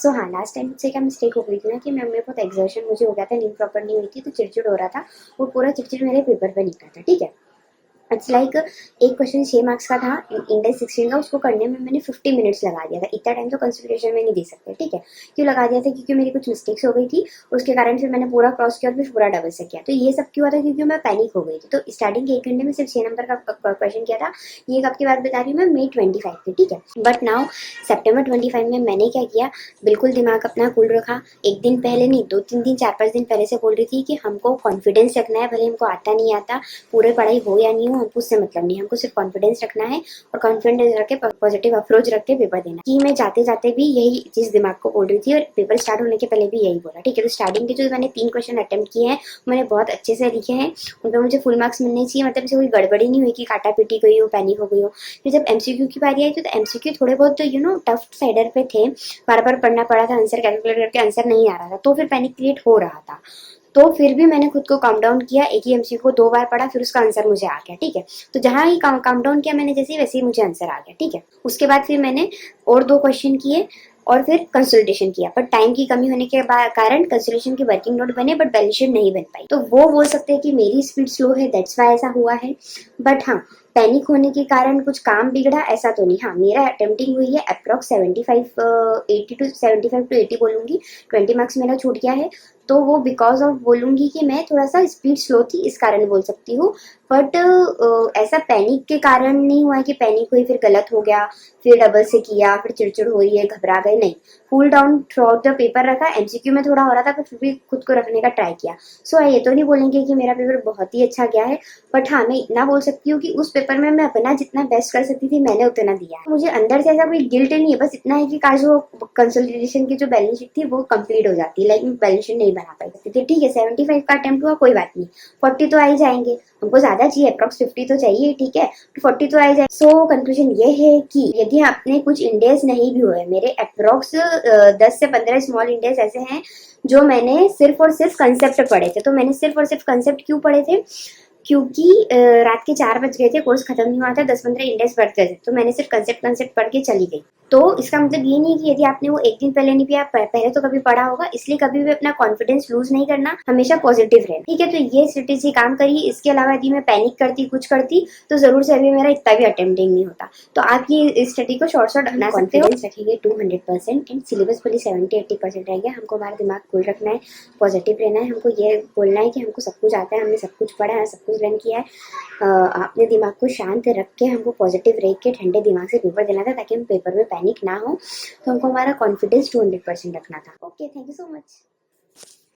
सो हाँ, last time मुझसे क्या मिस्टेक हो गई थी ना कि मैं मेरे बहुत एक्सर्शन मुझे हो गया था, नींद प्रॉपर नहीं हुई थी तो चिड़चिड़ हो रहा था, वो पूरा चिड़चिड़ मेरे पेपर पे निकला था। ठीक है, इट्स लाइक एक क्वेश्चन 6 मार्क्स का था, इंडेक्स 16 का, उसको करने में मैंने 50 मिनट्स लगा दिया था। इतना टाइम तो कंसिडरेशन में नहीं दे सकते। ठीक है, क्यों लगा दिया था? क्योंकि मेरी कुछ मिस्टेक्स हो गई थी, उसके कारण फिर मैंने पूरा क्रॉस किया और फिर पूरा डबल से किया। तो ये सब क्यों हुआ था? क्योंकि मैं पैनिक हो गई थी। तो स्टार्टिंग के 1 घंटे में सिर्फ 6 नंबर का क्वेश्चन किया था। ये कब की बात बता रही हूँ मैं? May 25 की। ठीक है, बट नाउ September 25 में मैंने क्या किया, बिल्कुल दिमाग अपना कूल रखा। एक दिन पहले नहीं, 2-3 दिन 4-5 दिन पहले से बोल रही थी कि हमको कॉन्फिडेंस रखना है, भले हमको आता नहीं आता, पूरे पढ़ाई हो या नहीं हो, हमको उससे मतलब नहीं, हमको सिर्फ कॉन्फिडेंस रखना है और कॉन्फिडेंस रख के पॉजिटिव अप्रोच रख के पेपर देना। कि मैं जाते जाते भी यही चीज दिमाग को बोल रही थी और पेपर स्टार्ट होने के पहले भी यही बोला। ठीक है, तो स्टार्टिंग के जो मैंने 3 क्वेश्चन अटेम्प्ट किए हैं मैंने बहुत अच्छे से लिखे हैं, उन पर मुझे फुल मार्क्स मिलने चाहिए, मतलब से कोई गड़बड़ी नहीं हुई कि काटा पीटी गई हो, पैनिक हो गई हो। फिर जब एमसीक्यू की बारी आई तो एमसीक्यू थोड़े बहुत तो टफ साइडर पे थे, बार बार पढ़ना पड़ा था, आंसर कैलकुलेट करके आंसर नहीं आ रहा था, तो फिर पैनिक क्रिएट हो रहा था। तो फिर भी मैंने खुद को काम डाउन किया, एक ही एमसीक्यू को 2 बार पढ़ा, फिर उसका आंसर मुझे आ गया। ठीक है, तो जहां ही काम डाउन किया मैंने जैसे ही, वैसे ही मुझे आंसर आ गया। ठीक है, उसके बाद फिर मैंने और 2 क्वेश्चन किए और फिर कंसल्टेशन किया, पर टाइम की कमी होने के कारण कंसल्टेशन की वर्किंग नोट बने बट बैलेंस शीट नहीं बन पाई। तो वो बोल सकते हैं कि मेरी स्पीड स्लो है, दैट्स वाई ऐसा हुआ है। बट हाँ, पैनिक होने के कारण कुछ काम बिगड़ा ऐसा तो नहीं। हाँ, मेरा अटेम्प्टिंग हुई है अप्रॉक्स 75 टू 80 बोलूंगी, 20 मार्क्स मेरा छूट गया है। तो वो बिकॉज ऑफ बोलूंगी कि मैं थोड़ा सा स्पीड स्लो थी, इस कारण बोल सकती हूँ। बट ऐसा पैनिक के कारण नहीं हुआ है कि पैनिक हुई फिर गलत हो गया, फिर डबल से किया, फिर चिड़चिड़ हो रही है, घबरा गए, नहीं। Cool down through out the paper रखा, एमसीक्यू में थोड़ा हो रहा था पर फिर भी खुद को रखने का ट्राई किया। सो ये तो नहीं बोलेंगे कि मेरा पेपर बहुत ही अच्छा गया है, बट हाँ, मैं इतना बोल सकती हूँ कि उस पेपर में मैं अपना जितना बेस्ट कर सकती थी मैंने उतना दिया है। मुझे अंदर से ऐसा कोई गिल्ट नहीं है, बस इतना है कि काश वो कंसल्टेशन की जो बैलेंस शीट थी वो कंप्लीट हो जाती, लाइक मैं बैलेंस शीट नहीं बना पाई थी। ठीक है, 75 का अटेम्प्ट हुआ, कोई बात नहीं, 40 तो आ ही जाएंगे, हमको ज्यादा चाहिए, अप्रॉक्स 50 तो चाहिए। ठीक है, तो 40 तो आ ही जाए। सो कंक्लूजन ये है कि यदि आपने कुछ इंडेक्स नहीं भी हुए, मेरे अप्रॉक्स 10 से 15 स्मॉल इंडेक्स ऐसे हैं जो मैंने सिर्फ और सिर्फ कंसेप्ट पढ़े थे। तो मैंने सिर्फ और सिर्फ कंसेप्ट क्यों पढ़े थे? क्योंकि रात के 4 बज गए थे, कोर्स खत्म नहीं हुआ था, 10-15 इंडेक्स पढ़ते थे, तो मैंने सिर्फ कंसेप्ट पढ़ के चली गई। तो इसका मतलब ये नहीं कि यदि आपने वो एक दिन पहले नहीं पिया, पहले तो कभी पढ़ा होगा, इसलिए कभी भी अपना कॉन्फिडेंस लूज नहीं करना, हमेशा पॉजिटिव रहना। ठीक है, तो ये स्ट्रेटेजी काम करी। इसके अलावा यदि मैं पैनिक करती, कुछ करती, तो जरूर से अभी मेरा इतना भी अटेम्प्टिंग नहीं होता। तो आप ये स्टडी को शॉर्ट अपना सकते हो। कॉन्फिडेंस रखेंगे 200% एंड सिलेबस वाली 70-80% रहेंगे। हमको हमारा दिमाग खुल रखना है, पॉजिटिव रहना है, हमको ये बोलना है कि हमको सब कुछ आता है, हमने सब कुछ पढ़ा है, सब कुछ लर्न किया है। अपने दिमाग को शांत रख के हमको पॉजिटिव रह के ठंडे दिमाग से पेपर देना था, ताकि हम पेपर में पैनिक ना हो। तो हमको हमारा कॉन्फिडेंस 200% रखना था। Okay, thank you so much.